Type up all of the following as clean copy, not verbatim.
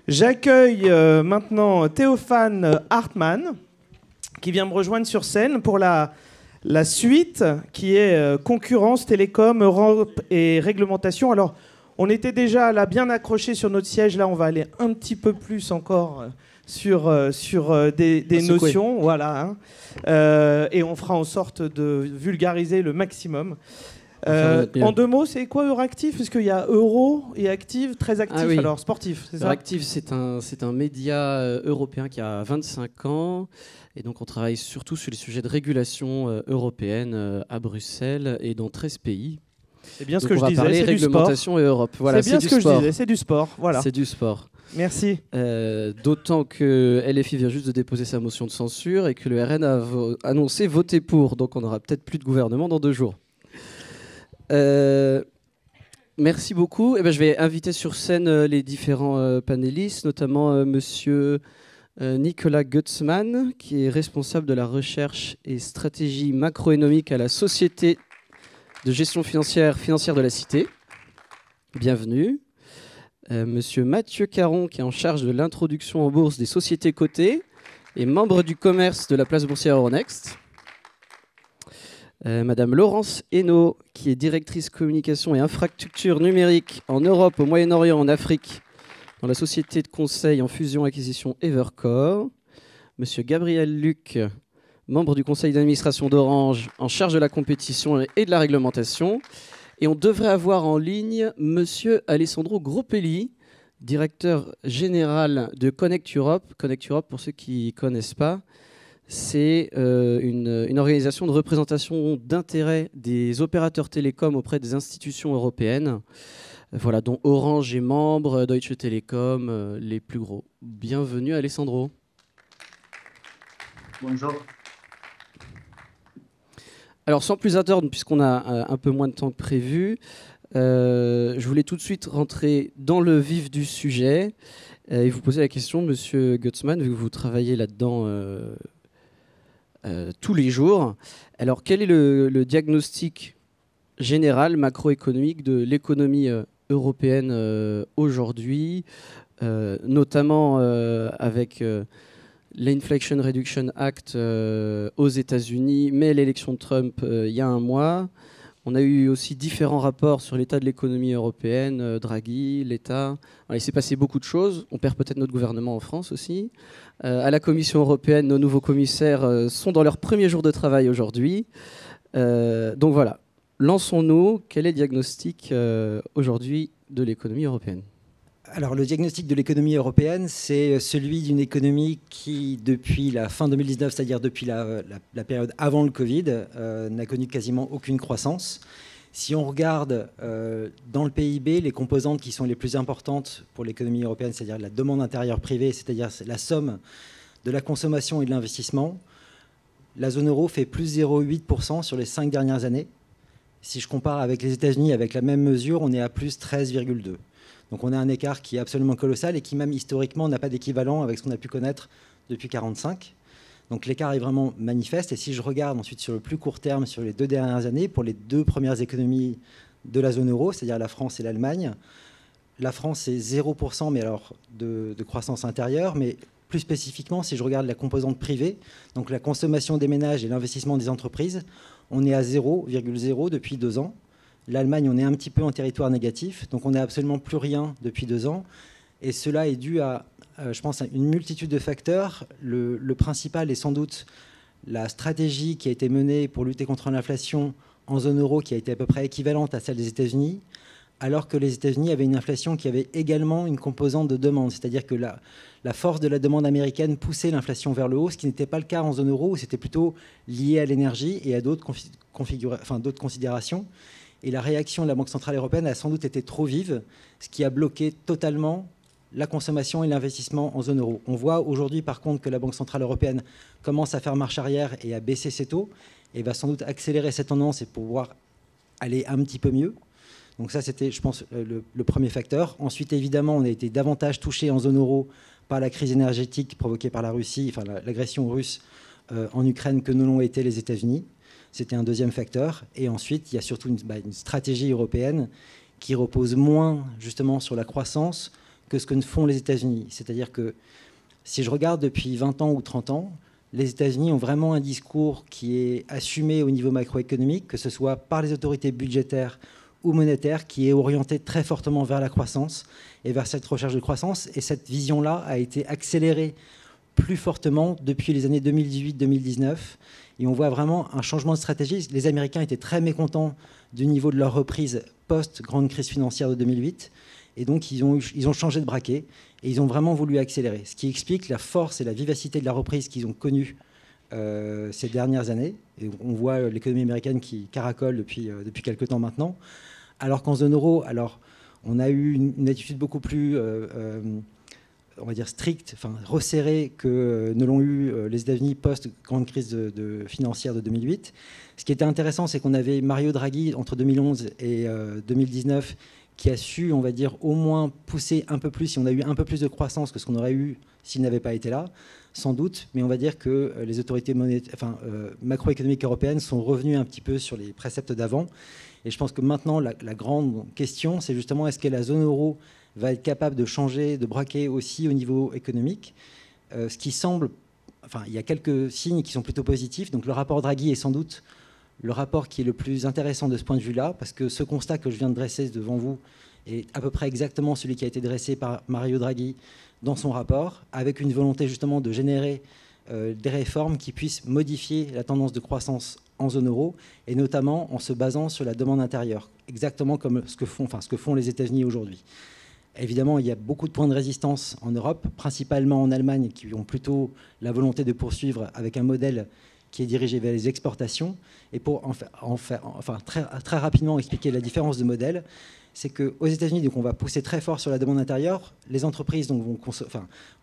J'accueille maintenant Théophane Hartmann, qui vient me rejoindre sur scène pour la suite, qui est concurrence, télécom, Europe et réglementation. Alors, on était déjà là bien accrochés sur notre siège. Là, on va aller un petit peu plus encore sur des notions. Voilà, hein. Et on fera en sorte de vulgariser le maximum. En deux mots, c'est quoi Euractiv? Parce qu'il y a Euro et Active, très actif, oui. alors sportif, c'est ça? Euractiv, c'est un média européen qui a 25 ans. Et donc, on travaille surtout sur les sujets de régulation européenne à Bruxelles et dans 13 pays. C'est bien ce donc que on je va disais, parler c'est réglementation et Europe. Voilà, c'est bien ce que je disais, c'est du sport. Voilà. C'est du sport. Merci. D'autant que LFI vient juste de déposer sa motion de censure et que le RN a annoncé voter pour. Donc, on n'aura peut-être plus de gouvernement dans 2 jours. Merci beaucoup. Je vais inviter sur scène les différents panélistes, notamment monsieur Nicolas Gutzmann, qui est responsable de la recherche et stratégie macroéconomique à la Société de gestion financière de la Cité. Bienvenue. Monsieur Mathieu Caron, qui est en charge de l'introduction en bourse des sociétés cotées et membre du commerce de la place boursière Euronext. Madame Laurence Hainaut, qui est directrice communication et infrastructure numérique en Europe, au Moyen-Orient, en Afrique, dans la société de conseil en fusion-acquisition Evercore. Monsieur Gabriel Luc, membre du conseil d'administration d'Orange, en charge de la compétition et de la réglementation. Et on devrait avoir en ligne monsieur Alessandro Groppelli, directeur général de Connect Europe. Connect Europe, pour ceux qui ne connaissent pas, c'est une organisation de représentation d'intérêt des opérateurs télécoms auprès des institutions européennes, voilà, dont Orange est membre, Deutsche Telekom, les plus gros. Bienvenue Alessandro. Bonjour. Alors sans plus attendre, puisqu'on a un peu moins de temps que prévu, je voulais tout de suite rentrer dans le vif du sujet et vous poser la question, monsieur Gutzmann, vu que vous travaillez là-dedans tous les jours. Alors, quel est le diagnostic général macroéconomique de l'économie européenne aujourd'hui, notamment avec l'Inflation Reduction Act aux États-Unis, mais l'élection de Trump il y a un mois. On a eu aussi différents rapports sur l'état de l'économie européenne, Draghi, l'État. Alors, il s'est passé beaucoup de choses. On perd peut-être notre gouvernement en France aussi. À la Commission européenne, nos nouveaux commissaires sont dans leur premier jour de travail aujourd'hui. Donc voilà, lançons-nous. Quel est le diagnostic aujourd'hui de l'économie européenne ? Alors le diagnostic de l'économie européenne, c'est celui d'une économie qui, depuis la fin 2019, c'est-à-dire depuis la période avant le Covid, n'a connu quasiment aucune croissance. Si on regarde dans le PIB, les composantes qui sont les plus importantes pour l'économie européenne, c'est-à-dire la demande intérieure privée, c'est-à-dire la somme de la consommation et de l'investissement, la zone euro fait plus 0,8% sur les 5 dernières années. Si je compare avec les États-Unis, avec la même mesure, on est à plus 13,2%. Donc on a un écart qui est absolument colossal et qui même historiquement n'a pas d'équivalent avec ce qu'on a pu connaître depuis 1945. Donc l'écart est vraiment manifeste. Et si je regarde ensuite sur le plus court terme, sur les 2 dernières années, pour les 2 premières économies de la zone euro, c'est-à-dire la France et l'Allemagne, la France c'est 0%, mais alors de croissance intérieure. Mais plus spécifiquement, si je regarde la composante privée, donc la consommation des ménages et l'investissement des entreprises, on est à 0,0 depuis 2 ans. L'Allemagne, on est un petit peu en territoire négatif, donc on n'a absolument plus rien depuis 2 ans. Et cela est dû à, je pense, à une multitude de facteurs. Le principal est sans doute la stratégie qui a été menée pour lutter contre l'inflation en zone euro, qui a été à peu près équivalente à celle des États-Unis, alors que les États-Unis avaient une inflation qui avait également une composante de demande. C'est-à-dire que la force de la demande américaine poussait l'inflation vers le haut, ce qui n'était pas le cas en zone euro, où c'était plutôt lié à l'énergie et à d'autres considérations. Et la réaction de la Banque centrale européenne a sans doute été trop vive, ce qui a bloqué totalement la consommation et l'investissement en zone euro. On voit aujourd'hui par contre que la Banque centrale européenne commence à faire marche arrière et à baisser ses taux, et va sans doute accélérer cette tendance et pouvoir aller un petit peu mieux. Donc ça, c'était, je pense, le premier facteur. Ensuite, évidemment, on a été davantage touché en zone euro par la crise énergétique provoquée par la Russie, enfin l'agression russe en Ukraine, que ne l'ont été les États-Unis. C'était un deuxième facteur. Et ensuite, il y a surtout une stratégie européenne qui repose moins justement sur la croissance que ce que ne font les États-Unis. C'est-à-dire que si je regarde depuis 20 ans ou 30 ans, les États-Unis ont vraiment un discours qui est assumé au niveau macroéconomique, que ce soit par les autorités budgétaires ou monétaires, qui est orienté très fortement vers la croissance et vers cette recherche de croissance. Et cette vision-là a été accélérée plus fortement depuis les années 2018-2019. Et on voit vraiment un changement de stratégie. Les Américains étaient très mécontents du niveau de leur reprise post-grande crise financière de 2008. Et donc, ils ont changé de braquet et ils ont vraiment voulu accélérer. Ce qui explique la force et la vivacité de la reprise qu'ils ont connue ces dernières années. Et on voit l'économie américaine qui caracole depuis quelques temps maintenant. Alors qu'en zone euro, on a eu une attitude beaucoup plus on va dire stricte, resserrée que ne l'ont eu les États-Unis post-grande crise financière de 2008. Ce qui était intéressant, c'est qu'on avait Mario Draghi entre 2011 et 2019 qui a su, on va dire, au moins pousser un peu plus, si on a eu un peu plus de croissance que ce qu'on aurait eu s'il n'avait pas été là, sans doute, mais on va dire que les autorités macroéconomiques européennes sont revenues un petit peu sur les préceptes d'avant. Et je pense que maintenant, la grande question, c'est justement est-ce que la zone euro va être capable de changer, de braquer aussi au niveau économique, ce qui semble... il y a quelques signes qui sont plutôt positifs. Donc le rapport Draghi est sans doute le rapport qui est le plus intéressant de ce point de vue-là, parce que ce constat que je viens de dresser devant vous est à peu près exactement celui qui a été dressé par Mario Draghi dans son rapport, avec une volonté justement de générer des réformes qui puissent modifier la tendance de croissance en zone euro, et notamment en se basant sur la demande intérieure, exactement comme ce que font les États-Unis aujourd'hui. Évidemment, il y a beaucoup de points de résistance en Europe, principalement en Allemagne, qui ont plutôt la volonté de poursuivre avec un modèle qui est dirigé vers les exportations. Et pour très rapidement expliquer la différence de modèle, c'est qu'aux États-Unis, donc on va pousser très fort sur la demande intérieure. Les entreprises donc,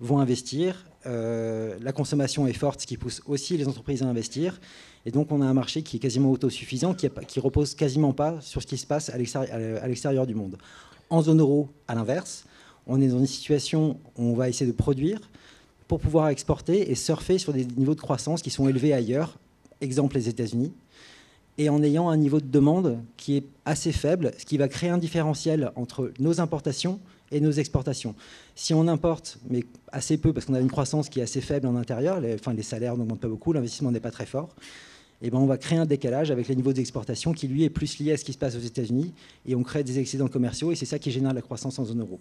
vont investir. La consommation est forte, ce qui pousse aussi les entreprises à investir. Et donc on a un marché qui est quasiment autosuffisant, qui repose quasiment pas sur ce qui se passe à l'extérieur du monde. En zone euro, à l'inverse, on est dans une situation où on va essayer de produire pour pouvoir exporter et surfer sur des niveaux de croissance qui sont élevés ailleurs, exemple les États-Unis, et en ayant un niveau de demande qui est assez faible, ce qui va créer un différentiel entre nos importations et nos exportations. Si on importe, mais assez peu, parce qu'on a une croissance qui est assez faible en intérieur, les salaires n'augmentent pas beaucoup, l'investissement n'est pas très fort, et on va créer un décalage avec les niveaux d'exportation qui, lui, est plus lié à ce qui se passe aux États-Unis, et on crée des excédents commerciaux, et c'est ça qui génère la croissance en zone euro.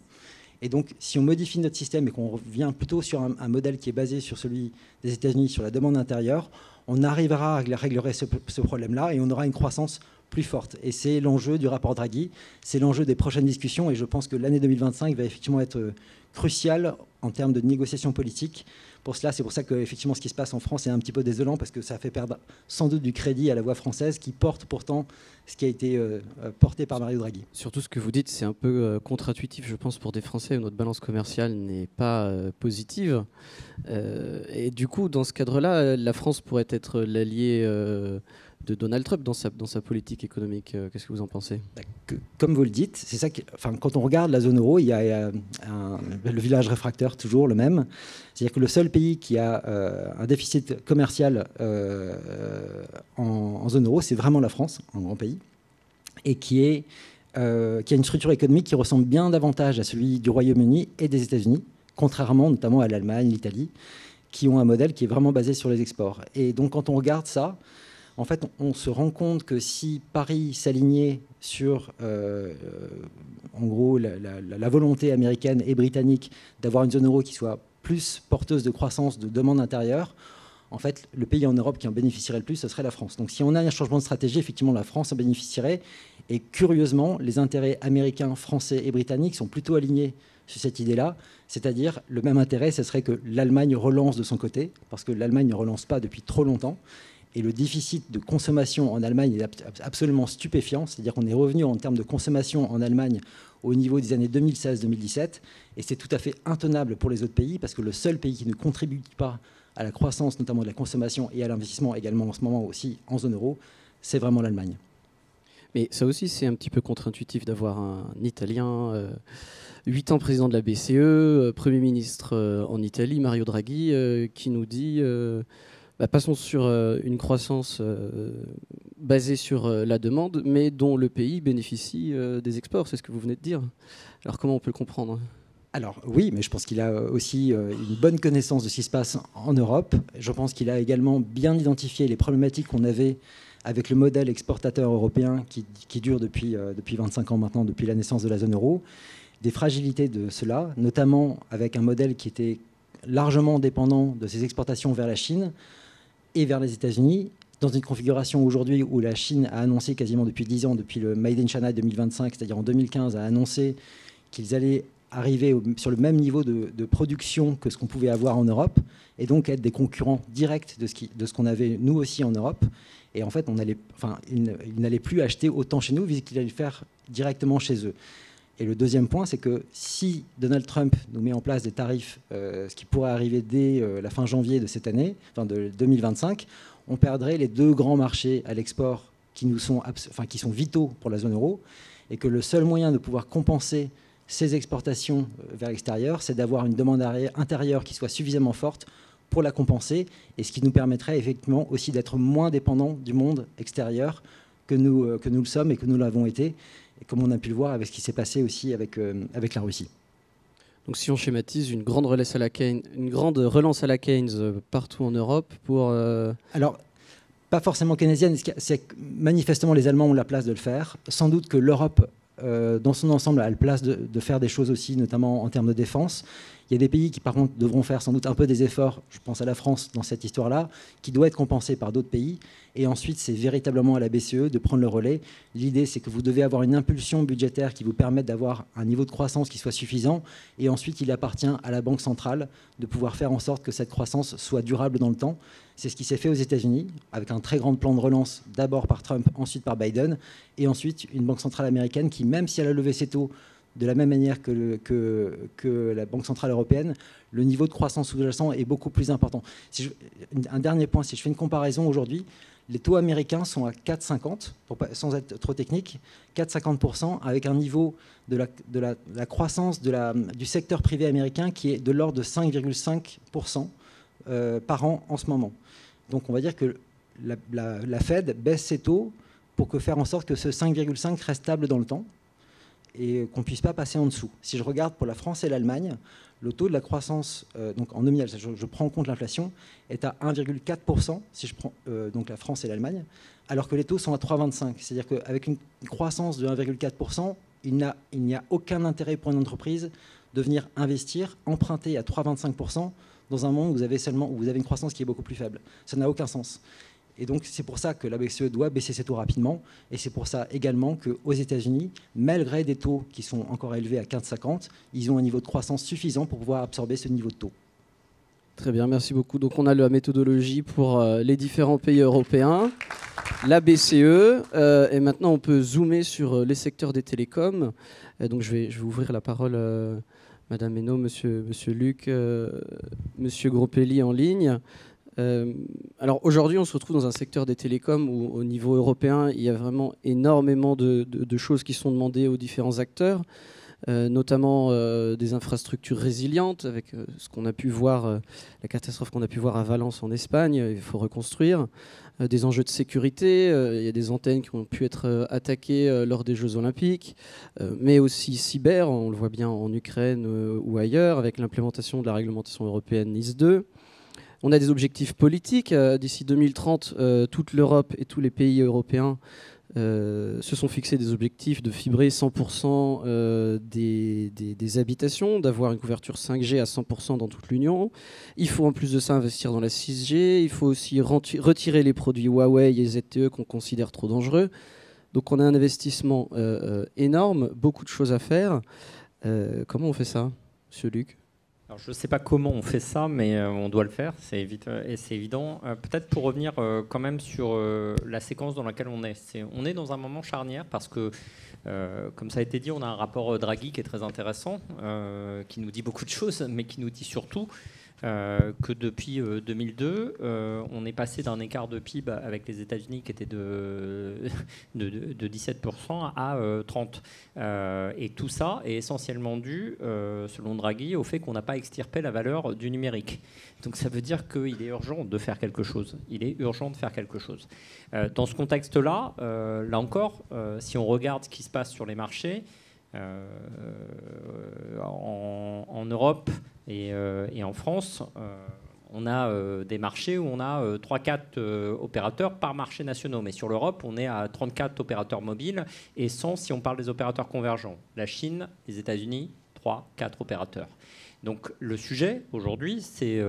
Et donc, si on modifie notre système et qu'on revient plutôt sur un modèle qui est basé sur celui des États-Unis, sur la demande intérieure, on arrivera à régler ce problème-là et on aura une croissance plus forte. Et c'est l'enjeu du rapport Draghi, c'est l'enjeu des prochaines discussions, et je pense que l'année 2025 va effectivement être cruciale en termes de négociations politiques. C'est pour ça que effectivement, ce qui se passe en France est un petit peu désolant, parce que ça fait perdre sans doute du crédit à la voix française qui porte pourtant ce qui a été porté par Mario Draghi. Surtout ce que vous dites, c'est un peu contre-intuitif, je pense, pour des Français où notre balance commerciale n'est pas positive. Et du coup, dans ce cadre-là, la France pourrait être l'allié de Donald Trump dans sa politique économique. Qu'est-ce que vous en pensez ? Comme vous le dites, c'est ça quand on regarde la zone euro, il y a le village réfractaire, toujours le même. C'est-à-dire que le seul pays qui a un déficit commercial en zone euro, c'est vraiment la France, un grand pays, et qui a une structure économique qui ressemble bien davantage à celui du Royaume-Uni et des États-Unis, contrairement notamment à l'Allemagne, l'Italie, qui ont un modèle qui est vraiment basé sur les exports. Et donc quand on regarde ça, en fait, on se rend compte que si Paris s'alignait sur, en gros, la volonté américaine et britannique d'avoir une zone euro qui soit plus porteuse de croissance, de demande intérieure, en fait, le pays en Europe qui en bénéficierait le plus, ce serait la France. Donc si on a un changement de stratégie, effectivement, la France en bénéficierait. Et curieusement, les intérêts américains, français et britanniques sont plutôt alignés sur cette idée-là. C'est-à-dire, le même intérêt, ce serait que l'Allemagne relance de son côté, parce que l'Allemagne ne relance pas depuis trop longtemps. Et le déficit de consommation en Allemagne est absolument stupéfiant. C'est-à-dire qu'on est revenu en termes de consommation en Allemagne au niveau des années 2016-2017. Et c'est tout à fait intenable pour les autres pays, parce que le seul pays qui ne contribue pas à la croissance, notamment de la consommation et à l'investissement également en ce moment aussi en zone euro, c'est vraiment l'Allemagne. Mais ça aussi, c'est un petit peu contre-intuitif d'avoir un Italien, 8 ans président de la BCE, Premier ministre en Italie, Mario Draghi, qui nous dit... passons sur une croissance basée sur la demande, mais dont le pays bénéficie des exports. C'est ce que vous venez de dire. Alors comment on peut le comprendre ? Alors oui, mais je pense qu'il a aussi une bonne connaissance de ce qui se passe en Europe. Je pense qu'il a également bien identifié les problématiques qu'on avait avec le modèle exportateur européen qui dure depuis 25 ans maintenant, depuis la naissance de la zone euro, des fragilités de cela, notamment avec un modèle qui était largement dépendant de ses exportations vers la Chine et vers les États-Unis, dans une configuration aujourd'hui où la Chine a annoncé quasiment depuis 10 ans, depuis le Made in China 2025, c'est-à-dire en 2015, a annoncé qu'ils allaient arriver sur le même niveau de production que ce qu'on pouvait avoir en Europe, et donc être des concurrents directs de ce qu'on avait nous aussi en Europe. Et en fait, ils n'allaient plus acheter autant chez nous, vu qu'ils allaient le faire directement chez eux. Et le deuxième point, c'est que si Donald Trump nous met en place des tarifs, ce qui pourrait arriver dès la fin janvier de cette année, enfin de 2025, on perdrait les deux grands marchés à l'export qui sont vitaux pour la zone euro, et que le seul moyen de pouvoir compenser ces exportations vers l'extérieur, c'est d'avoir une demande intérieure qui soit suffisamment forte pour la compenser, et ce qui nous permettrait effectivement aussi d'être moins dépendants du monde extérieur que nous le sommes et que nous l'avons été, et comme on a pu le voir avec ce qui s'est passé aussi avec la Russie. Donc si on schématise, une grande relance à la Keynes partout en Europe pour... Alors, pas forcément keynésienne, c'est manifestement les Allemands ont la place de le faire. Sans doute que l'Europe, dans son ensemble, a la place de faire des choses aussi, notamment en termes de défense. Il y a des pays qui, par contre, devront faire sans doute un peu des efforts, je pense à la France dans cette histoire-là, qui doit être compensée par d'autres pays. Et ensuite, c'est véritablement à la BCE de prendre le relais. L'idée, c'est que vous devez avoir une impulsion budgétaire qui vous permette d'avoir un niveau de croissance qui soit suffisant. Et ensuite, il appartient à la Banque centrale de pouvoir faire en sorte que cette croissance soit durable dans le temps. C'est ce qui s'est fait aux États-Unis, avec un très grand plan de relance, d'abord par Trump, ensuite par Biden, et ensuite une Banque centrale américaine qui, même si elle a levé ses taux de la même manière que la Banque centrale européenne, le niveau de croissance sous-jacent est beaucoup plus important. Un dernier point, si je fais une comparaison aujourd'hui, les taux américains sont à 4,50, sans être trop technique, 4,50%, avec un niveau de la croissance du secteur privé américain qui est de l'ordre de 5,5% par an en ce moment. Donc on va dire que la Fed baisse ses taux pour faire en sorte que ce 5,5 reste stable dans le temps et qu'on ne puisse pas passer en dessous. Si je regarde pour la France et l'Allemagne, le taux de la croissance, donc en nominal, je prends en compte l'inflation, est à 1,4% si je prends donc la France et l'Allemagne, alors que les taux sont à 3,25. C'est-à-dire qu'avec une croissance de 1,4%, il n'y a aucun intérêt pour une entreprise de venir investir, emprunter à 3,25% dans un monde où vous avez une croissance qui est beaucoup plus faible. Ça n'a aucun sens. Et donc, c'est pour ça que la BCE doit baisser ses taux rapidement. Et c'est pour ça également qu'aux États-Unis, malgré des taux qui sont encore élevés à 15,50, ils ont un niveau de croissance suffisant pour pouvoir absorber ce niveau de taux. Très bien, merci beaucoup. Donc, on a la méthodologie pour les différents pays européens, la BCE. Et maintenant, on peut zoomer sur les secteurs des télécoms. Donc, je vais ouvrir la parole Madame Hainaut, Monsieur Luc, Monsieur Gropelli en ligne. Alors aujourd'hui, on se retrouve dans un secteur des télécoms où, au niveau européen, il y a vraiment énormément de choses qui sont demandées aux différents acteurs, notamment des infrastructures résilientes, avec ce qu'on a pu voir, la catastrophe qu'on a pu voir à Valence en Espagne, il faut reconstruire, des enjeux de sécurité, il y a des antennes qui ont pu être attaquées lors des Jeux Olympiques, mais aussi cyber, on le voit bien en Ukraine ou ailleurs, avec l'implémentation de la réglementation européenne NIS 2. On a des objectifs politiques. D'ici 2030, toute l'Europe et tous les pays européens se sont fixés des objectifs de fibrer 100% des habitations, d'avoir une couverture 5G à 100% dans toute l'Union. Il faut en plus de ça investir dans la 6G. Il faut aussi retirer les produits Huawei et ZTE qu'on considère trop dangereux. Donc on a un investissement énorme, beaucoup de choses à faire. Comment on fait ça, Monsieur Luc ? Alors, je ne sais pas comment on fait ça, mais on doit le faire, c'est évident. Peut-être pour revenir quand même sur la séquence dans laquelle on est. On est dans un moment charnière parce que, comme ça a été dit, on a un rapport Draghi qui est très intéressant, qui nous dit beaucoup de choses, mais qui nous dit surtout que depuis 2002, on est passé d'un écart de PIB avec les États-Unis qui était de 17% à 30%. Et tout ça est essentiellement dû, selon Draghi, au fait qu'on n'a pas extirpé la valeur du numérique. Donc ça veut dire qu'il est urgent de faire quelque chose. Il est urgent de faire quelque chose. Dans ce contexte-là, là encore, si on regarde ce qui se passe sur les marchés, En Europe et en France, on a des marchés où on a 3-4 opérateurs par marché nationaux. Mais sur l'Europe, on est à 34 opérateurs mobiles et 100 si on parle des opérateurs convergents. La Chine, les États-Unis, 3-4 opérateurs. Donc le sujet aujourd'hui, c'est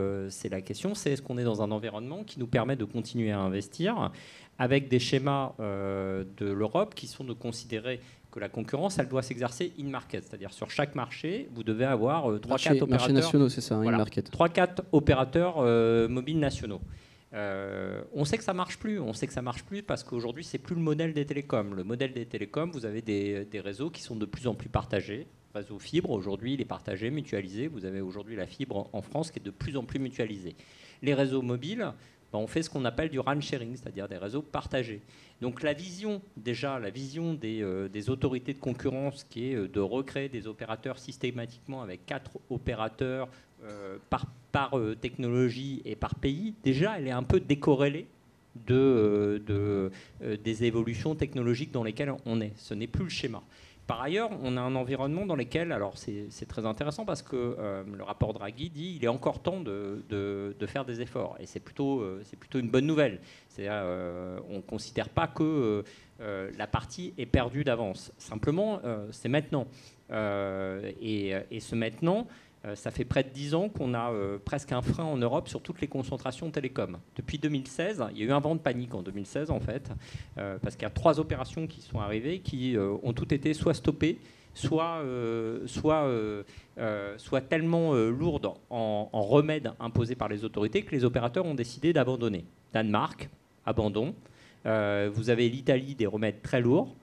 la question, c'est est-ce qu'on est dans un environnement qui nous permet de continuer à investir avec des schémas de l'Europe qui sont de considérer que la concurrence, elle doit s'exercer in-market. C'est-à-dire sur chaque marché, vous devez avoir 3-4 opérateurs. Marchés nationaux, c'est ça, voilà, in-market. 3-4 opérateurs mobiles nationaux. On sait que ça marche plus. On sait que ça marche plus parce qu'aujourd'hui, c'est plus le modèle des télécoms. Le modèle des télécoms, vous avez des réseaux qui sont de plus en plus partagés. Le réseau fibre, aujourd'hui, il est partagé, mutualisé. Vous avez aujourd'hui la fibre en France qui est de plus en plus mutualisée. Les réseaux mobiles, on fait ce qu'on appelle du RAN sharing, c'est-à-dire des réseaux partagés. Donc la vision des autorités de concurrence qui est de recréer des opérateurs systématiquement avec 4 opérateurs par technologie et par pays, déjà elle est un peu décorrélée des évolutions technologiques dans lesquelles on est. Ce n'est plus le schéma. Par ailleurs, on a un environnement dans lequel, alors c'est très intéressant parce que le rapport Draghi dit qu'il est encore temps de faire des efforts. Et c'est plutôt une bonne nouvelle. C'est-à-dire, on ne considère pas que la partie est perdue d'avance. Simplement, c'est maintenant. Et ce maintenant, ça fait près de 10 ans qu'on a presque un frein en Europe sur toutes les concentrations télécom. Depuis 2016, il y a eu un vent de panique en 2016 en fait, parce qu'il y a 3 opérations qui sont arrivées qui ont toutes été soit stoppées, soit tellement lourdes en remèdes imposés par les autorités que les opérateurs ont décidé d'abandonner. Danemark, abandon. Vous avez l'Italie, des remèdes très lourds.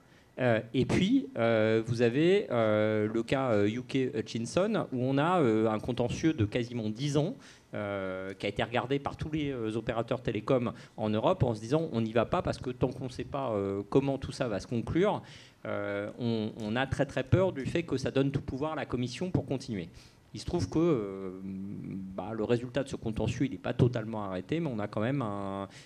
Et puis, vous avez le cas UK Hutchinson, où on a un contentieux de quasiment 10 ans qui a été regardé par tous les opérateurs télécoms en Europe en se disant on n'y va pas parce que tant qu'on ne sait pas comment tout ça va se conclure, on a très très peur du fait que ça donne tout pouvoir à la Commission pour continuer. Il se trouve que le résultat de ce contentieux, il n'est pas totalement arrêté, mais on a quand même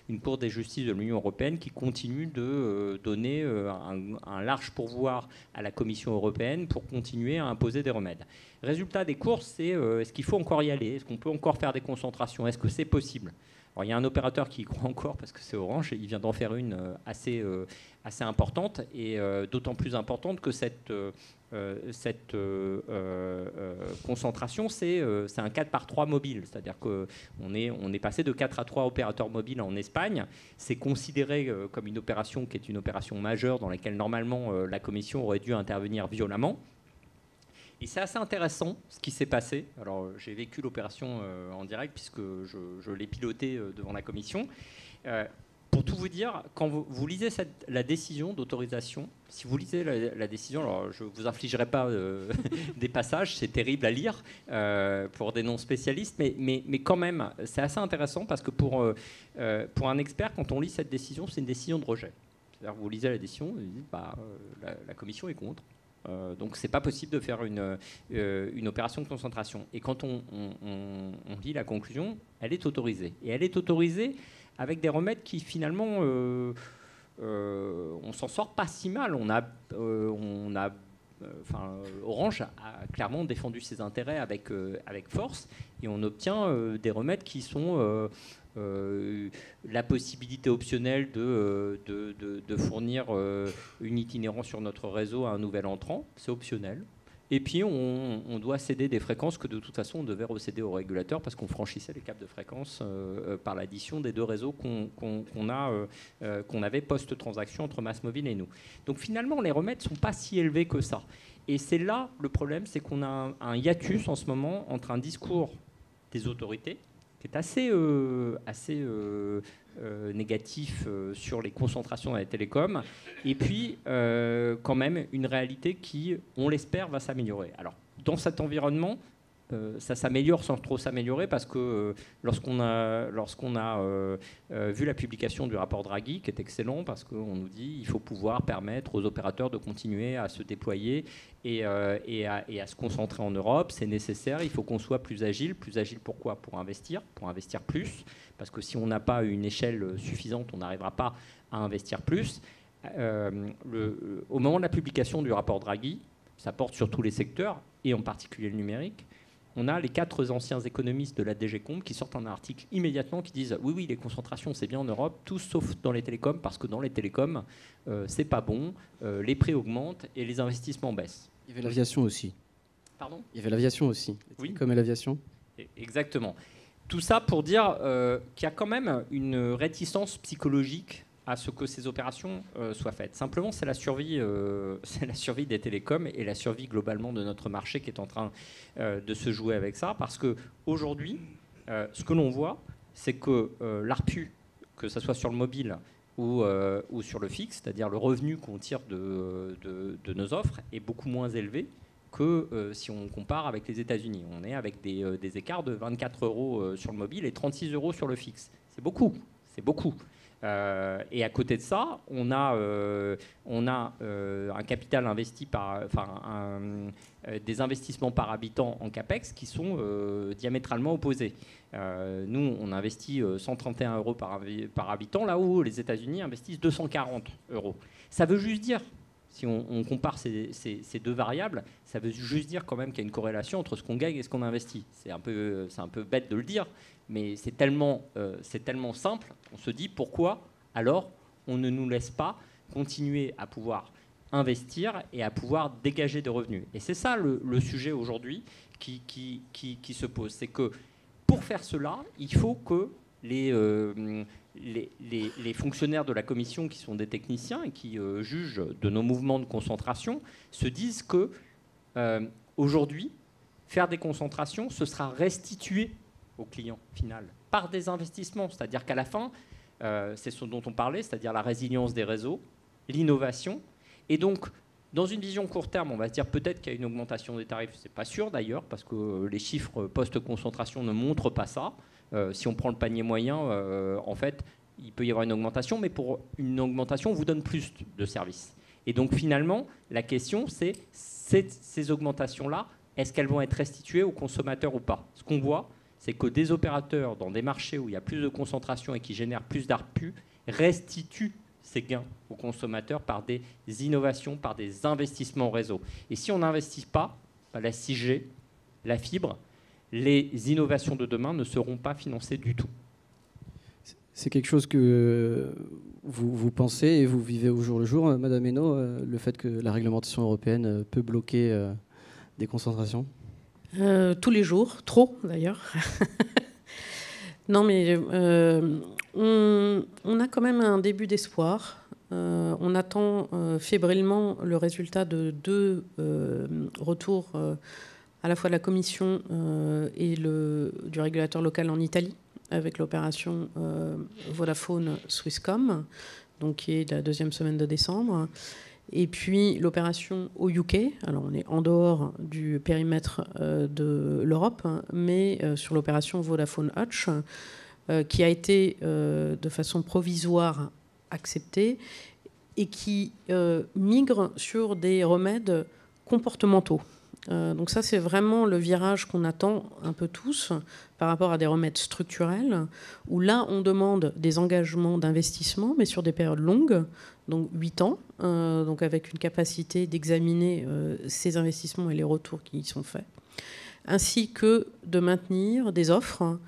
une Cour de justice de l'Union européenne qui continue de donner un large pourvoir à la Commission européenne pour continuer à imposer des remèdes. Résultat des courses, c'est est-ce qu'il faut encore y aller? Est-ce qu'on peut encore faire des concentrations? Est-ce que c'est possible? Alors, il y a un opérateur qui y croit encore parce que c'est Orange, et il vient d'en faire une assez importante, et d'autant plus importante que cette concentration, c'est un 4x3 mobile. C'est-à-dire qu'on est passé de 4 à 3 opérateurs mobiles en Espagne. C'est considéré comme une opération qui est une opération majeure dans laquelle normalement la Commission aurait dû intervenir violemment. Et c'est assez intéressant ce qui s'est passé. Alors, j'ai vécu l'opération en direct puisque je l'ai pilotée devant la Commission. Pour tout vous dire, quand vous lisez la décision d'autorisation, si vous lisez la décision, alors je ne vous infligerai pas des passages, c'est terrible à lire pour des non-spécialistes, mais quand même, c'est assez intéressant parce que pour un expert, quand on lit cette décision, c'est une décision de rejet. C'est-à-dire que vous lisez la décision, vous dites la Commission est contre. Donc c'est pas possible de faire une opération de concentration. Et quand on lit la conclusion, elle est autorisée. Et elle est autorisée avec des remèdes qui finalement, on s'en sort pas si mal. Orange a clairement défendu ses intérêts avec force, et on obtient des remèdes qui sont la possibilité optionnelle de fournir une itinérance sur notre réseau à un nouvel entrant, c'est optionnel. Et puis on doit céder des fréquences que de toute façon on devait recéder au régulateur parce qu'on franchissait les caps de fréquence par l'addition des 2 réseaux qu'on avait post-transaction entre MásMóvil et nous. Donc finalement les remèdes ne sont pas si élevés que ça. Et c'est là le problème, c'est qu'on a un hiatus en ce moment entre un discours des autorités qui est assez négatif sur les concentrations dans les télécoms, et puis quand même une réalité qui, on l'espère, va s'améliorer. Alors, dans cet environnement, ça s'améliore sans trop s'améliorer parce que lorsqu'on a vu la publication du rapport Draghi, qui est excellent parce qu'on nous dit qu'il faut pouvoir permettre aux opérateurs de continuer à se déployer et à se concentrer en Europe, c'est nécessaire, il faut qu'on soit plus agile. Plus agile pourquoi? Pour investir plus, parce que si on n'a pas une échelle suffisante, on n'arrivera pas à investir plus. Au moment de la publication du rapport Draghi, ça porte sur tous les secteurs, et en particulier le numérique. On a les 4 anciens économistes de la DGCOMP qui sortent un article immédiatement qui disent oui, les concentrations, c'est bien en Europe, tout sauf dans les télécoms, parce que dans les télécoms, c'est pas bon, les prix augmentent et les investissements baissent. Il y avait l'aviation aussi. Pardon ? Il y avait l'aviation aussi. Oui. Comme l'aviation. Exactement. Tout ça pour dire qu'il y a quand même une réticence psychologique à ce que ces opérations soient faites. Simplement, c'est la survie des télécoms et la survie globalement de notre marché qui est en train de se jouer avec ça. Parce qu'aujourd'hui, ce que l'on voit, c'est que l'ARPU, que ce soit sur le mobile ou sur le fixe, c'est-à-dire le revenu qu'on tire de nos offres, est beaucoup moins élevé que si on compare avec les États-Unis. On est avec des écarts de 24 € sur le mobile et 36 € sur le fixe. C'est beaucoup, c'est beaucoup. Et à côté de ça, on a un capital investi des investissements par habitant en CAPEX qui sont diamétralement opposés. Nous, on investit 131 € par habitant, là où les États-Unis investissent 240 €. Ça veut juste dire, si on compare ces deux variables, ça veut juste dire quand même qu'il y a une corrélation entre ce qu'on gagne et ce qu'on investit. C'est un peu bête de le dire, mais c'est tellement simple. On se dit pourquoi alors on ne nous laisse pas continuer à pouvoir investir et à pouvoir dégager des revenus. Et c'est ça le sujet aujourd'hui qui se pose. C'est que pour faire cela, il faut que les fonctionnaires de la commission, qui sont des techniciens et qui jugent de nos mouvements de concentration, se disent que aujourd'hui, faire des concentrations, ce sera restitué au client final par des investissements. C'est-à-dire qu'à la fin, c'est ce dont on parlait, c'est-à-dire la résilience des réseaux, l'innovation. Et donc, dans une vision court terme, on va se dire peut-être qu'il y a une augmentation des tarifs. C'est pas sûr d'ailleurs, parce que les chiffres post-concentration ne montrent pas ça. Si on prend le panier moyen, en fait, il peut y avoir une augmentation, mais pour une augmentation, on vous donne plus de services. Et donc finalement, la question, c'est ces augmentations-là, est-ce qu'elles vont être restituées aux consommateurs ou pas? Ce qu'on voit, c'est que des opérateurs dans des marchés où il y a plus de concentration et qui génèrent plus d'ARPU restituent ces gains aux consommateurs par des innovations, par des investissements en réseau. Et si on n'investit pas, la 6G, la fibre, les innovations de demain ne seront pas financées du tout. C'est quelque chose que vous pensez et vous vivez au jour le jour, Madame Hainaut, le fait que la réglementation européenne peut bloquer des concentrations? Tous les jours, trop d'ailleurs. Non, mais on a quand même un début d'espoir. On attend fébrilement le résultat de 2 retours à la fois de la Commission et du régulateur local en Italie, avec l'opération Vodafone Swisscom, donc qui est la 2e semaine de décembre. Et puis l'opération au UK, alors on est en dehors du périmètre de l'Europe, mais sur l'opération Vodafone Hutch, qui a été de façon provisoire acceptée et qui migre sur des remèdes comportementaux. Donc ça, c'est vraiment le virage qu'on attend un peu tous par rapport à des remèdes structurels, où là, on demande des engagements d'investissement, mais sur des périodes longues, donc 8 ans, donc avec une capacité d'examiner ces investissements et les retours qui y sont faits, ainsi que de maintenir des offres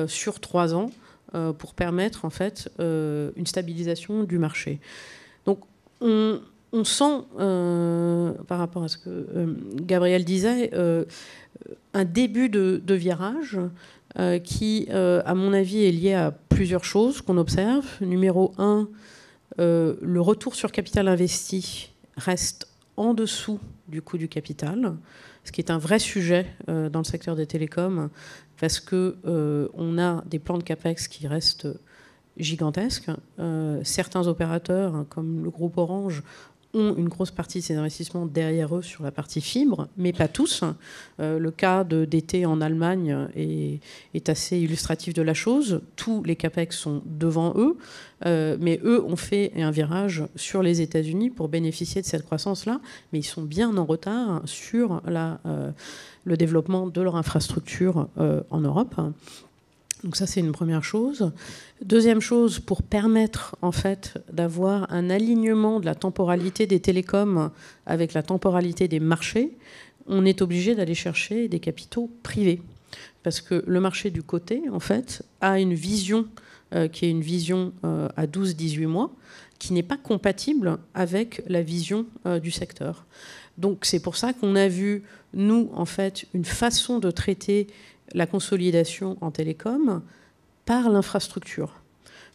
sur 3 ans pour permettre en fait une stabilisation du marché. Donc on sent, par rapport à ce que Gabriel disait, un début de virage qui, à mon avis, est lié à plusieurs choses qu'on observe. Numéro 1, le retour sur capital investi reste en dessous du coût du capital, ce qui est un vrai sujet dans le secteur des télécoms, parce qu'on a des plans de CAPEX qui restent gigantesques. Certains opérateurs, comme le groupe Orange, ont une grosse partie de ces investissements derrière eux sur la partie fibre, mais pas tous. Le cas d'été en Allemagne est assez illustratif de la chose. Tous les CAPEX sont devant eux, mais eux ont fait un virage sur les États-Unis pour bénéficier de cette croissance-là, mais ils sont bien en retard sur le développement de leur infrastructure en Europe. Donc ça, c'est une première chose. Deuxième chose, pour permettre en fait d'avoir un alignement de la temporalité des télécoms avec la temporalité des marchés, on est obligé d'aller chercher des capitaux privés. Parce que le marché du côté, en fait, a une vision qui est une vision à 12-18 mois, qui n'est pas compatible avec la vision du secteur. Donc c'est pour ça qu'on a vu, nous, en fait, une façon de traiter la consolidation en télécom par l'infrastructure.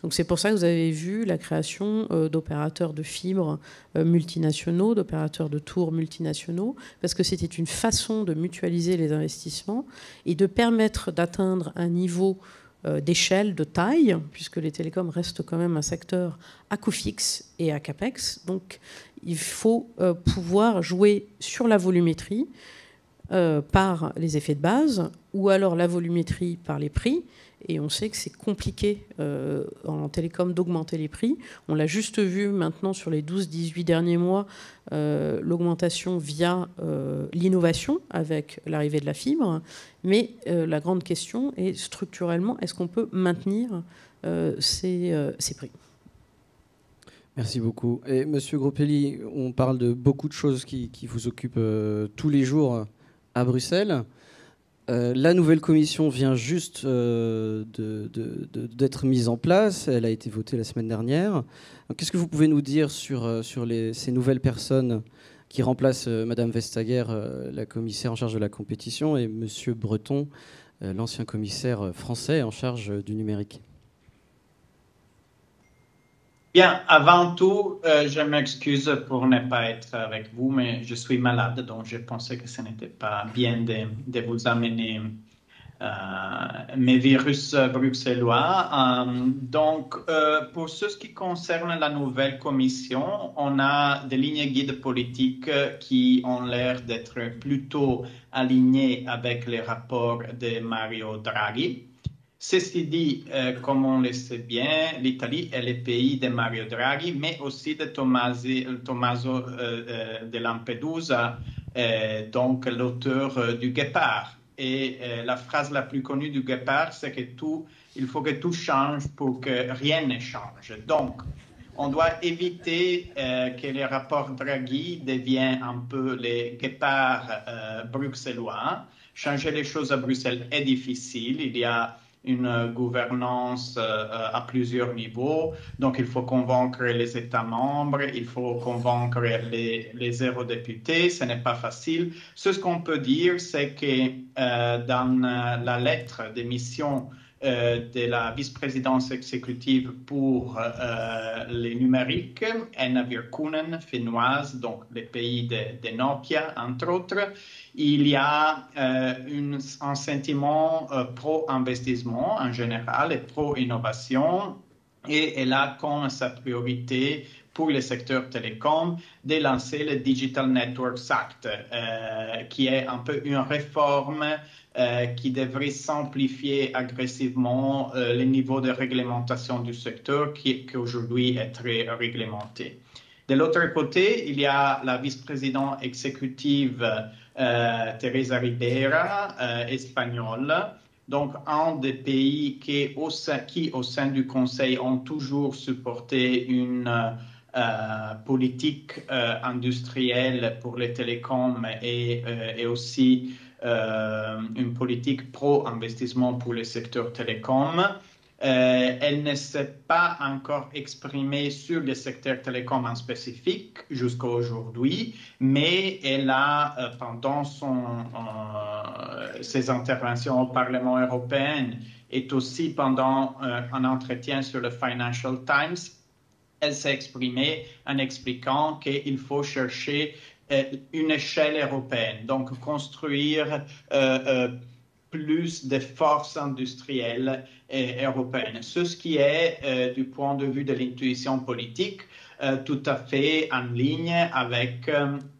Donc c'est pour ça que vous avez vu la création d'opérateurs de fibres multinationaux, d'opérateurs de tours multinationaux, parce que c'était une façon de mutualiser les investissements et de permettre d'atteindre un niveau d'échelle, de taille, puisque les télécoms restent quand même un secteur à coût fixe et à capex. Donc il faut pouvoir jouer sur la volumétrie par les effets de base, ou alors la volumétrie par les prix. Et on sait que c'est compliqué en télécom d'augmenter les prix. On l'a juste vu maintenant sur les 12-18 derniers mois, l'augmentation via l'innovation avec l'arrivée de la fibre. Mais la grande question est structurellement, est-ce qu'on peut maintenir ces prix ? Merci beaucoup. Et Monsieur Gropelli, on parle de beaucoup de choses qui vous occupent tous les jours à Bruxelles. La nouvelle commission vient juste d'être mise en place. Elle a été votée la semaine dernière. Qu'est-ce que vous pouvez nous dire sur ces nouvelles personnes qui remplacent Madame Vestager, la commissaire en charge de la compétition, et Monsieur Breton, l'ancien commissaire français en charge du numérique? Bien, avant tout, je m'excuse pour ne pas être avec vous, mais je suis malade, donc je pensais que ce n'était pas bien de vous amener mes virus bruxellois. Donc, pour ce qui concerne la nouvelle commission, on a des lignes guides politiques qui ont l'air d'être plutôt alignées avec les rapports de Mario Draghi. Ceci dit, comme on le sait bien, l'Italie est le pays de Mario Draghi, mais aussi de Tommaso de Lampedusa, donc l'auteur du Guépard. Et la phrase la plus connue du Guépard, c'est que il faut que tout change pour que rien ne change. Donc, on doit éviter que les rapports Draghi deviennent un peu les guépards bruxellois. Changer les choses à Bruxelles est difficile. Il y a une gouvernance à plusieurs niveaux. Donc, il faut convaincre les États membres, il faut convaincre les eurodéputés. Ce n'est pas facile. Ce qu'on peut dire, c'est que dans la lettre de mission de la vice-présidence exécutive pour les numériques, Enna Virkkunen, finnoise, donc les pays de Nokia, entre autres, il y a un sentiment pro-investissement en général et pro-innovation, et elle a comme sa priorité pour le secteur télécom de lancer le Digital Networks Act, qui est un peu une réforme qui devrait simplifier agressivement le niveau de réglementation du secteur qui aujourd'hui est très réglementé. De l'autre côté, il y a la vice-présidente exécutive Teresa Ribera, espagnole, donc un des pays qui au sein du Conseil ont toujours supporté une politique industrielle pour les télécoms et aussi une politique pro-investissement pour le secteur télécom. Elle ne s'est pas encore exprimée sur le secteur télécom en spécifique jusqu'à aujourd'hui, mais elle a, pendant ses interventions au Parlement européen et aussi pendant un entretien sur le Financial Times, elle s'est exprimée en expliquant qu'il faut chercher une échelle européenne, donc construire plus de forces industrielles européennes. Ce qui est, du point de vue de l'intuition politique, tout à fait en ligne avec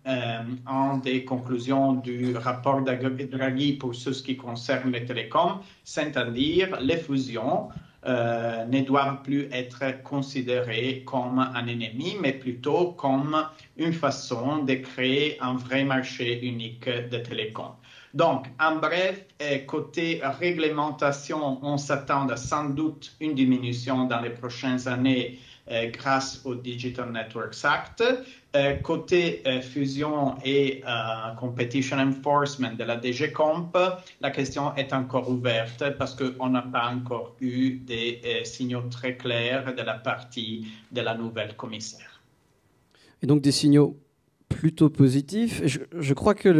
une des conclusions du rapport Draghi pour ce qui concerne les télécoms, c'est-à-dire les fusions ne doivent plus être considérées comme un ennemi, mais plutôt comme une façon de créer un vrai marché unique de télécom. Donc, en bref, côté réglementation, on s'attend à sans doute une diminution dans les prochaines années grâce au Digital Networks Act. Côté fusion et competition enforcement de la DG Comp, la question est encore ouverte parce qu'on n'a pas encore eu des signaux très clairs de la partie de la nouvelle commissaire. Et donc des signaux plutôt positif. Je crois que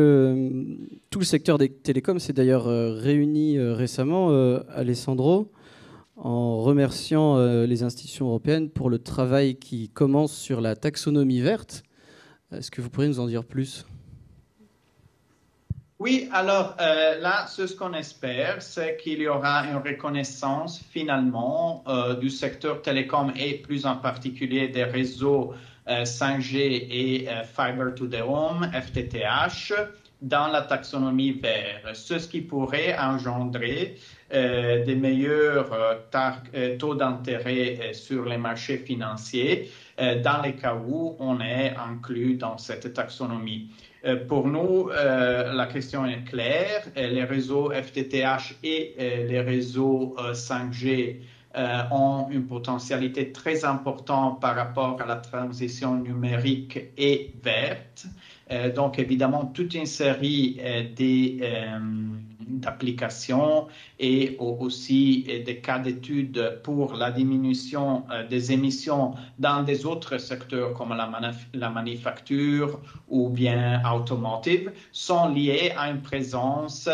tout le secteur des télécoms s'est d'ailleurs réuni récemment, Alessandro, en remerciant les institutions européennes pour le travail qui commence sur la taxonomie verte. Est-ce que vous pourriez nous en dire plus ? Oui, alors là, ce qu'on espère, c'est qu'il y aura une reconnaissance finalement du secteur télécom et plus en particulier des réseaux 5G et Fiber to the Home, FTTH, dans la taxonomie verte, ce qui pourrait engendrer des meilleurs taux d'intérêt sur les marchés financiers dans les cas où on est inclus dans cette taxonomie. Pour nous, la question est claire. Les réseaux FTTH et les réseaux 5G ont une potentialité très importante par rapport à la transition numérique et verte. Donc, évidemment, toute une série d'applications et aussi des cas d'études pour la diminution des émissions dans des autres secteurs comme la manufacture ou bien automotive sont liés à une présence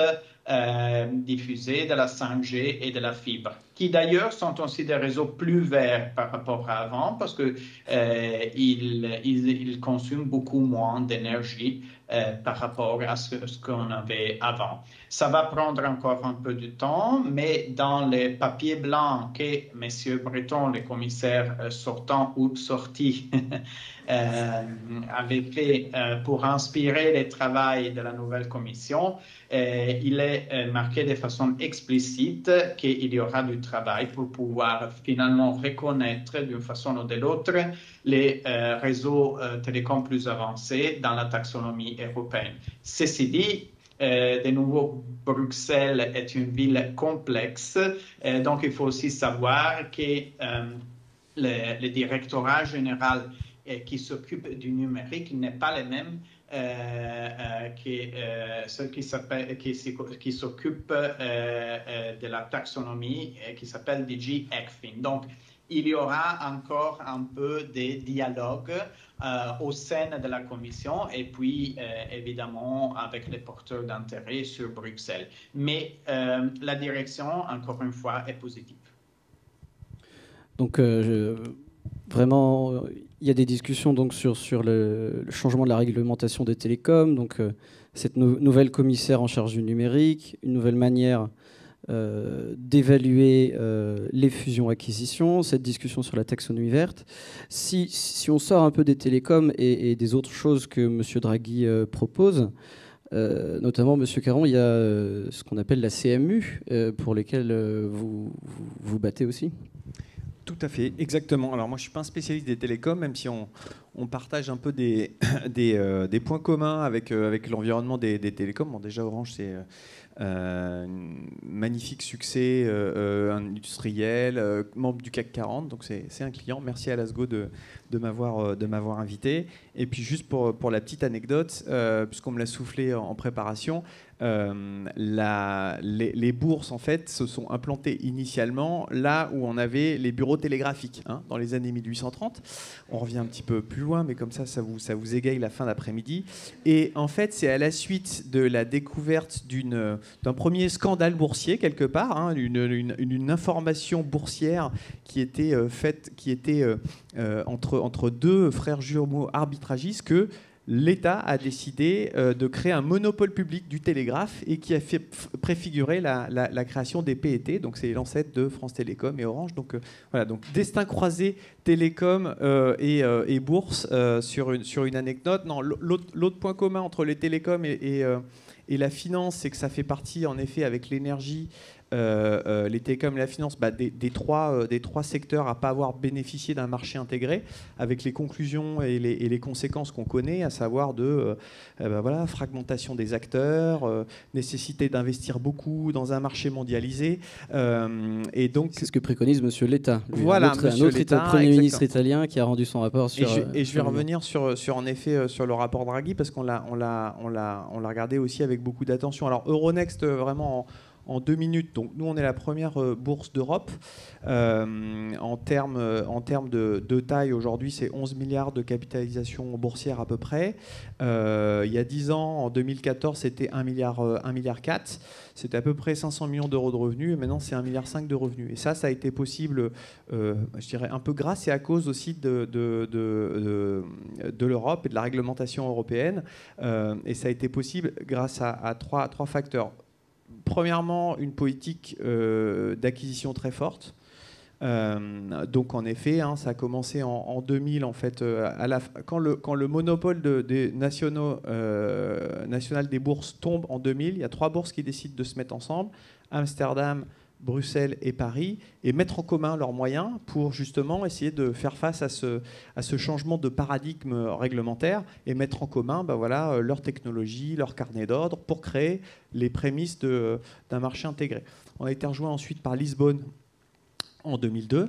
diffusée de la 5G et de la fibre, qui d'ailleurs sont aussi des réseaux plus verts par rapport à avant parce que ils consomment beaucoup moins d'énergie par rapport à ce qu'on avait avant. Ça va prendre encore un peu de temps, mais dans les papiers blancs que M. Breton, le commissaire sortant ou sorti, avait fait pour inspirer le travail de la nouvelle commission, il est marqué de façon explicite qu'il y aura du travail pour pouvoir finalement reconnaître d'une façon ou de l'autre les réseaux télécoms plus avancés dans la taxonomie européenne. Ceci dit, de nouveau, Bruxelles est une ville complexe, donc il faut aussi savoir que le directorat général qui s'occupe du numérique n'est pas le même que ceux qui s'occupent de la taxonomie qui s'appelle DG ECFIN. Donc, il y aura encore un peu de dialogue au sein de la Commission et puis évidemment avec les porteurs d'intérêt sur Bruxelles. Mais la direction, encore une fois, est positive. Donc, vraiment, il y a des discussions donc, sur le changement de la réglementation des télécoms, donc cette nouvelle commissaire en charge du numérique, une nouvelle manière d'évaluer les fusions-acquisitions, cette discussion sur la taxonomie verte. Si on sort un peu des télécoms et des autres choses que M. Draghi propose, notamment, M. Caron, il y a ce qu'on appelle la CMU, pour lesquelles vous battez aussi. Tout à fait, exactement. Alors moi, je ne suis pas un spécialiste des télécoms, même si on partage un peu des points communs avec l'environnement des télécoms. Bon, déjà, Orange, c'est un magnifique succès industriel, membre du CAC 40, donc c'est un client. Merci à Lasgo de m'avoir invité. Et puis juste pour la petite anecdote, puisqu'on me l'a soufflé en préparation, les bourses en fait se sont implantées initialement là où on avait les bureaux télégraphiques dans les années 1830. On revient un petit peu plus loin, mais comme ça vous égaye la fin d'après-midi. Et en fait, c'est à la suite de la découverte d'un premier scandale boursier quelque part, une information boursière qui était faite, entre deux frères jumeaux arbitragistes que l'État a décidé de créer un monopole public du télégraphe et qui a fait préfigurer la création des PET. Donc c'est l'ancêtre de France Télécom et Orange. Donc voilà, donc destin croisé télécom et bourse sur une anecdote. Non, l'autre point commun entre les télécoms et la finance, c'est que ça fait partie en effet avec l'énergie les télécoms et la finance, des trois secteurs à ne pas avoir bénéficié d'un marché intégré, avec les conclusions et les conséquences qu'on connaît, à savoir fragmentation des acteurs, nécessité d'investir beaucoup dans un marché mondialisé. Et donc, c'est ce que préconise Monsieur Letta. Voilà, un autre Premier ministre italien qui a rendu son rapport sur... Et je vais revenir sur le rapport Draghi, parce qu'on l'a regardé aussi avec beaucoup d'attention. Alors Euronext, vraiment en 2 minutes. Donc nous, on est la première bourse d'Europe. En termes de taille, aujourd'hui, c'est 11 milliards de capitalisation boursière à peu près. Il y a 10 ans, en 2014, c'était 1,4 milliard. C'était à peu près 500 millions d'euros de revenus. Et maintenant, c'est 1,5 milliard de revenus. Et ça a été possible, je dirais, un peu grâce et à cause aussi de l'Europe et de la réglementation européenne. Et ça a été possible grâce à trois facteurs. Premièrement, une politique d'acquisition très forte. Donc en effet, ça a commencé en 2000 en fait, quand le monopole des national des bourses tombe en 2000, il y a 3 bourses qui décident de se mettre ensemble: Amsterdam, Bruxelles et Paris, et mettre en commun leurs moyens pour justement essayer de faire face à ce changement de paradigme réglementaire et mettre en commun leur technologie, leur carnet d'ordre pour créer les prémices d'un marché intégré. On a été rejoint ensuite par Lisbonne en 2002.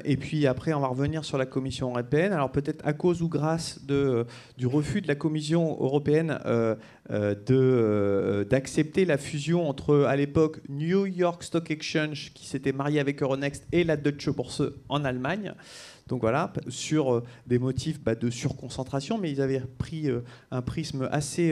Et puis après, on va revenir sur la Commission européenne. Alors peut-être à cause ou grâce du refus de la Commission européenne d'accepter la fusion entre, à l'époque, New York Stock Exchange, qui s'était marié avec Euronext, et la Deutsche Börse en Allemagne. Donc voilà, sur des motifs de surconcentration, mais ils avaient pris un prisme assez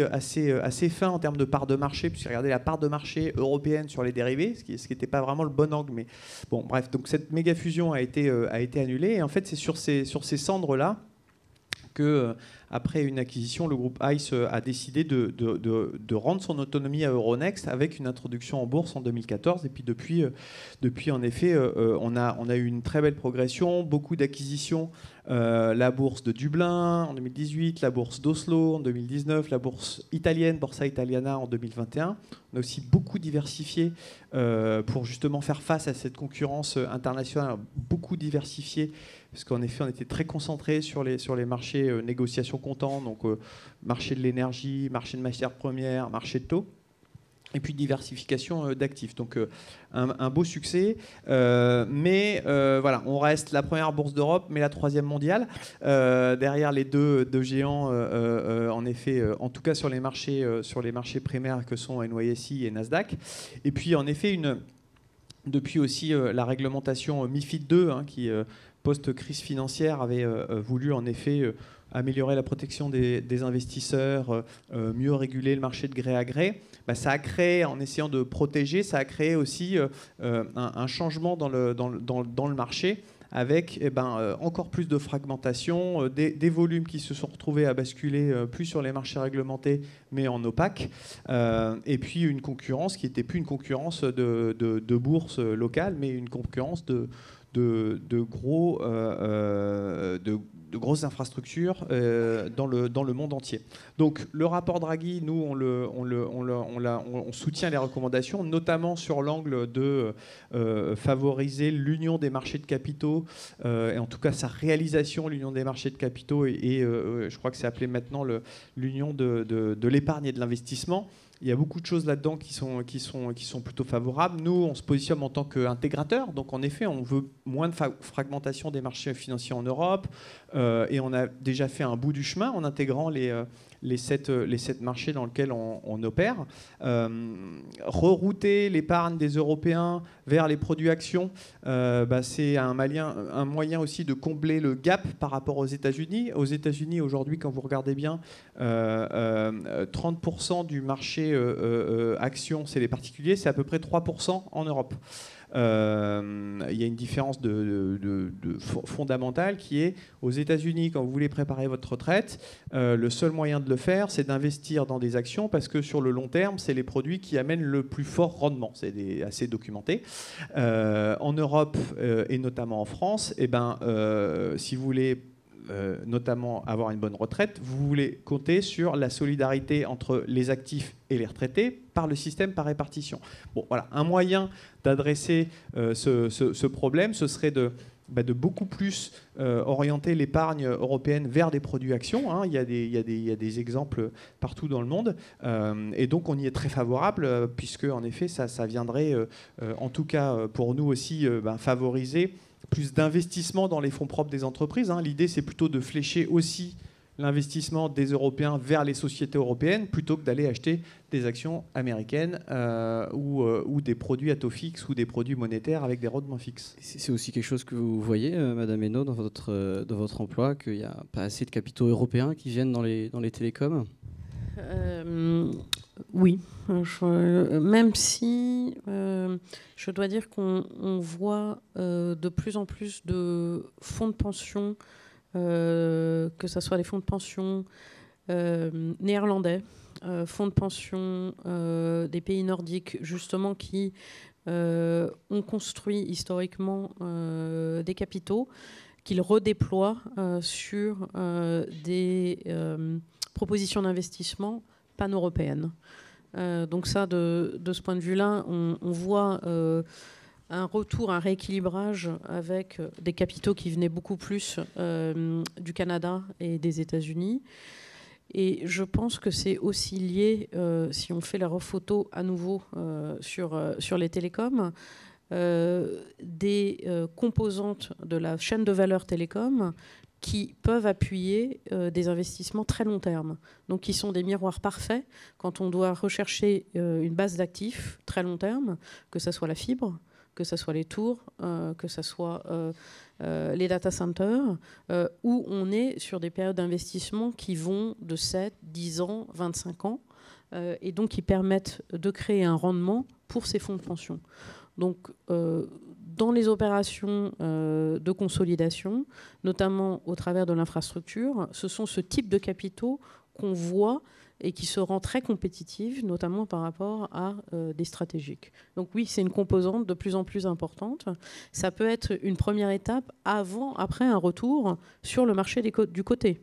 fin en termes de part de marché, puisqu'ils regardaient la part de marché européenne sur les dérivés, ce qui n'était pas vraiment le bon angle. Mais bon, bref, donc cette méga fusion a été annulée. Et en fait, c'est sur ces cendres-là que, après une acquisition, le groupe ICE a décidé de rendre son autonomie à Euronext avec une introduction en bourse en 2014. Et puis depuis en effet, on a eu une très belle progression, beaucoup d'acquisitions. La bourse de Dublin en 2018, la bourse d'Oslo en 2019, la bourse italienne, Borsa Italiana en 2021. On a aussi beaucoup diversifié pour justement faire face à cette concurrence internationale, beaucoup diversifié, parce qu'en effet, on était très concentré sur les marchés négociation comptant, donc marché de l'énergie, marché de matières premières, marché de taux. Et puis diversification d'actifs. Donc un beau succès. Mais voilà, on reste la première bourse d'Europe, mais la 3e mondiale. Derrière les deux géants, en effet, en tout cas sur les marchés primaires que sont NYSE et Nasdaq. Et puis en effet, depuis aussi la réglementation MiFID II, qui post-crise financière avait voulu en effet améliorer la protection des investisseurs, mieux réguler le marché de gré à gré. Ça a créé, en essayant de protéger, ça a créé aussi un changement dans le marché, avec encore plus de fragmentation, des volumes qui se sont retrouvés à basculer plus sur les marchés réglementés, mais en opaque, et puis une concurrence qui n'était plus une concurrence de bourse locale, mais une concurrence de grosses infrastructures dans le monde entier. Donc le rapport Draghi, nous on soutient les recommandations, notamment sur l'angle de favoriser l'union des marchés de capitaux, et en tout cas sa réalisation, l'union des marchés de capitaux, et je crois que c'est appelé maintenant l'union de l'épargne et de l'investissement. Il y a beaucoup de choses là-dedans qui sont plutôt favorables. Nous, on se positionne en tant qu'intégrateur. Donc, en effet, on veut moins de fragmentation des marchés financiers en Europe. Et on a déjà fait un bout du chemin en intégrant les 7 marchés dans lesquels on opère. Rerouter l'épargne des Européens vers les produits actions, c'est un moyen aussi de combler le gap par rapport aux États-Unis. Aux États-Unis, aujourd'hui, quand vous regardez bien, 30% du marché actions, c'est les particuliers, c'est à peu près 3% en Europe. Il y a une différence fondamentale qui est, aux États-Unis, quand vous voulez préparer votre retraite, le seul moyen de le faire, c'est d'investir dans des actions, parce que sur le long terme, c'est les produits qui amènent le plus fort rendement. C'est assez documenté. En Europe, et notamment en France, si vous voulez notamment avoir une bonne retraite, vous voulez compter sur la solidarité entre les actifs et les retraités par le système par répartition. Bon, voilà, un moyen d'adresser ce problème, ce serait de beaucoup plus orienter l'épargne européenne vers des produits actions. Hein. Il y a des exemples partout dans le monde. Et donc, on y est très favorable, puisque, en effet, ça viendrait, en tout cas pour nous aussi, favoriser plus d'investissement dans les fonds propres des entreprises. Hein. L'idée, c'est plutôt de flécher aussi l'investissement des Européens vers les sociétés européennes plutôt que d'aller acheter des actions américaines ou des produits à taux fixe ou des produits monétaires avec des rendements fixes. C'est aussi quelque chose que vous voyez, Madame Hainaut, dans votre emploi, qu'il n'y a pas assez de capitaux européens qui viennent dans les télécoms. Oui, même si je dois dire qu'on voit de plus en plus de fonds de pension, que ce soit les fonds de pension néerlandais, fonds de pension des pays nordiques, justement, qui ont construit historiquement des capitaux, qu'ils redéploient sur des propositions d'investissement pan-européennes. Donc ça, de ce point de vue-là, on voit un retour, un rééquilibrage avec des capitaux qui venaient beaucoup plus du Canada et des États-Unis. Et je pense que c'est aussi lié, si on fait la rephoto à nouveau sur les télécoms, des composantes de la chaîne de valeur télécom qui peuvent appuyer des investissements très long terme, donc qui sont des miroirs parfaits quand on doit rechercher une base d'actifs très long terme, que ce soit la fibre, que ce soit les tours, que ce soit les data centers, où on est sur des périodes d'investissement qui vont de 7, 10 ans, 25 ans, et donc qui permettent de créer un rendement pour ces fonds de pension. Donc, dans les opérations de consolidation, notamment au travers de l'infrastructure, ce sont ce type de capitaux qu'on voit et qui se rend très compétitive, notamment par rapport à des stratégiques. Donc oui, c'est une composante de plus en plus importante. Ça peut être une première étape après un retour sur le marché du côté.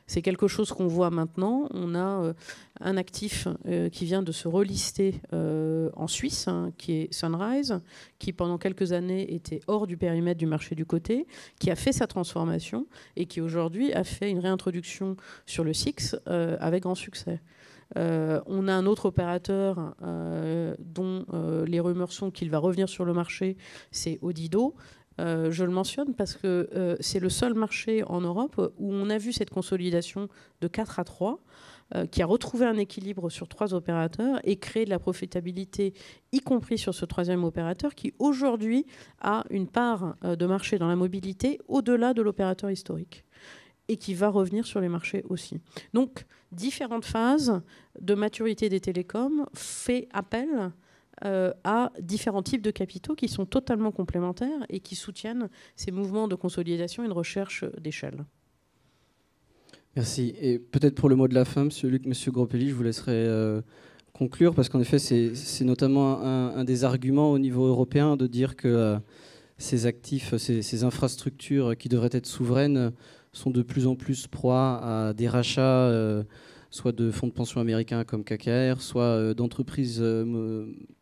C'est quelque chose qu'on voit maintenant. On a un actif qui vient de se relister en Suisse, hein, qui est Sunrise, qui pendant quelques années était hors du périmètre du marché du côté, qui a fait sa transformation et qui aujourd'hui a fait une réintroduction sur le SIX avec grand succès. On a un autre opérateur dont les rumeurs sont qu'il va revenir sur le marché, c'est Odido. Je le mentionne parce que c'est le seul marché en Europe où on a vu cette consolidation de 4 à 3, qui a retrouvé un équilibre sur 3 opérateurs et créé de la profitabilité, y compris sur ce 3e opérateur, qui aujourd'hui a une part de marché dans la mobilité au-delà de l'opérateur historique et qui va revenir sur les marchés aussi. Donc, différentes phases de maturité des télécoms fait appel à différents types de capitaux qui sont totalement complémentaires et qui soutiennent ces mouvements de consolidation et de recherche d'échelle. Merci. Et peut-être pour le mot de la fin, Monsieur Luc, Monsieur Gropelli, je vous laisserai conclure, parce qu'en effet, c'est notamment un des arguments au niveau européen de dire que ces actifs, ces infrastructures qui devraient être souveraines sont de plus en plus proies à des rachats soit de fonds de pension américains comme KKR, soit d'entreprises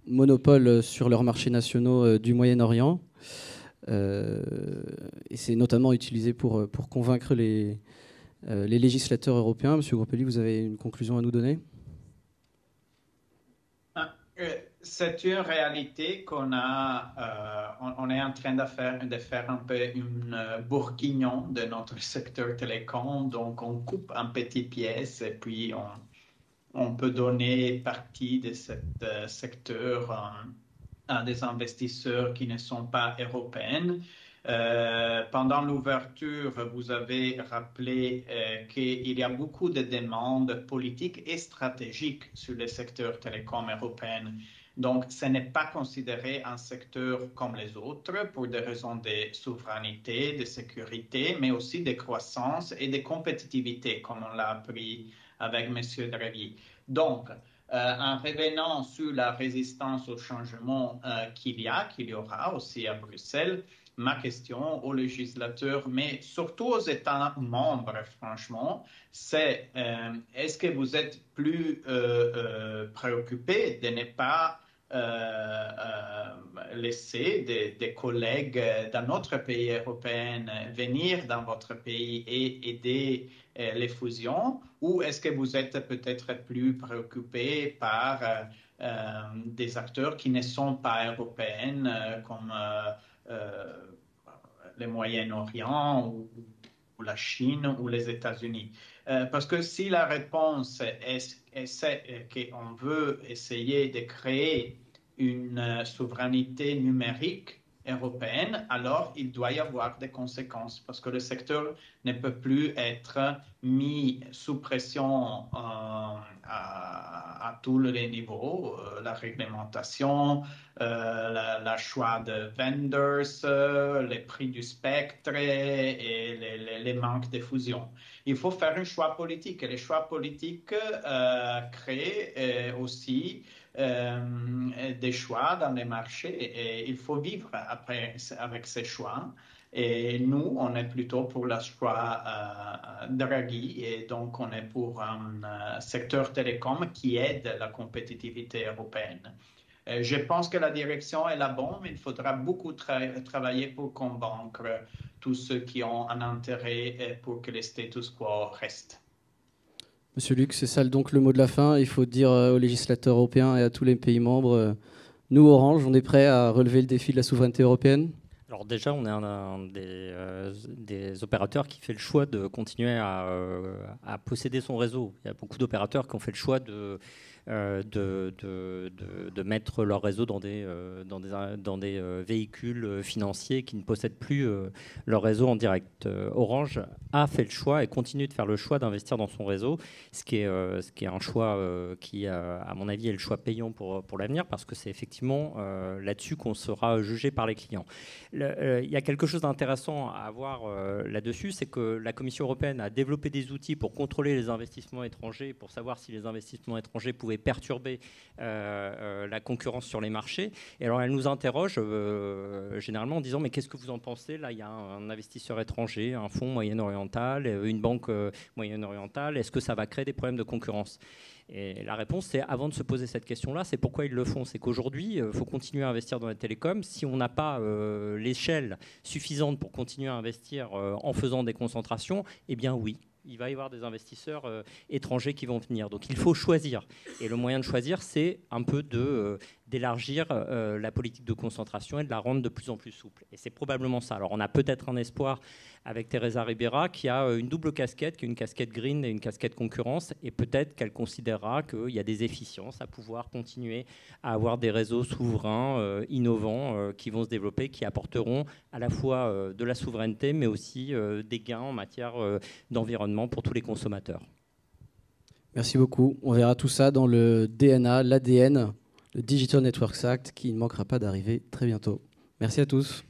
monopoles sur leurs marchés nationaux du Moyen-Orient. Et c'est notamment utilisé pour convaincre les législateurs européens. Monsieur Gropelli, vous avez une conclusion à nous donner ? C'est une réalité qu'on a. On est en train de faire un peu une bourguignon de notre secteur télécom. Donc, on coupe en petites pièces et puis on peut donner partie de ce secteur à des investisseurs qui ne sont pas européens. Pendant l'ouverture, vous avez rappelé qu'il y a beaucoup de demandes politiques et stratégiques sur le secteur télécom européen. Donc, ce n'est pas considéré un secteur comme les autres pour des raisons de souveraineté, de sécurité, mais aussi de croissance et de compétitivité, comme on l'a appris avec M. Draghi. Donc, en revenant sur la résistance au changement qu'il y aura aussi à Bruxelles, ma question aux législateurs, mais surtout aux États membres, franchement, c'est est-ce que vous êtes plus préoccupés de ne pas laisser des collègues dans notre pays européen venir dans votre pays et aider les fusions, ou est-ce que vous êtes peut-être plus préoccupés par des acteurs qui ne sont pas européens comme le Moyen-Orient ou la Chine ou les États-Unis? Parce que si la réponse est qu'on veut essayer de créer une souveraineté numérique européenne, alors il doit y avoir des conséquences parce que le secteur ne peut plus être mis sous pression à tous les niveaux, la réglementation, le choix de vendors, les prix du spectre et les manques de fusion. Il faut faire un choix politique et les choix politiques créent aussi des choix dans les marchés et il faut vivre après avec ces choix. Et nous, on est plutôt pour le choix Draghi et donc on est pour un secteur télécom qui aide la compétitivité européenne. Je pense que la direction est la bonne, mais il faudra beaucoup travailler pour convaincre tous ceux qui ont un intérêt pour que le status quo reste. Monsieur Luc, c'est ça donc le mot de la fin. Il faut dire aux législateurs européens et à tous les pays membres, nous, Orange, on est prêts à relever le défi de la souveraineté européenne ? Alors déjà, on est un des opérateurs qui fait le choix de continuer à posséder son réseau. Il y a beaucoup d'opérateurs qui ont fait le choix de mettre leur réseau dans des véhicules financiers qui ne possèdent plus leur réseau en direct. Orange a fait le choix et continue de faire le choix d'investir dans son réseau, ce qui est un choix qui, à mon avis, est le choix payant pour l'avenir, parce que c'est effectivement là-dessus qu'on sera jugé par les clients. Il y a quelque chose d'intéressant à voir là-dessus, c'est que la Commission européenne a développé des outils pour contrôler les investissements étrangers, pour savoir si les investissements étrangers pouvaient perturber la concurrence sur les marchés. Et alors elle nous interroge généralement en disant mais qu'est-ce que vous en pensez? Là, il y a un investisseur étranger, un fonds moyen-oriental, une banque moyen-orientale. Est-ce que ça va créer des problèmes de concurrence? Et la réponse, c'est avant de se poser cette question-là, c'est pourquoi ils le font. C'est qu'aujourd'hui, il faut continuer à investir dans la télécom. Si on n'a pas l'échelle suffisante pour continuer à investir en faisant des concentrations, eh bien oui, il va y avoir des investisseurs étrangers qui vont venir. Donc il faut choisir. Et le moyen de choisir, c'est un peu d'élargir la politique de concentration et de la rendre de plus en plus souple. Et c'est probablement ça. Alors on a peut-être un espoir avec Teresa Ribera qui a une double casquette, qui est une casquette green et une casquette concurrence. Et peut-être qu'elle considérera qu'il y a des efficiences à pouvoir continuer à avoir des réseaux souverains, innovants, qui vont se développer, qui apporteront à la fois de la souveraineté, mais aussi des gains en matière d'environnement pour tous les consommateurs. Merci beaucoup. On verra tout ça dans le DNA, l'ADN, le Digital Networks Act, qui ne manquera pas d'arriver très bientôt. Merci à tous.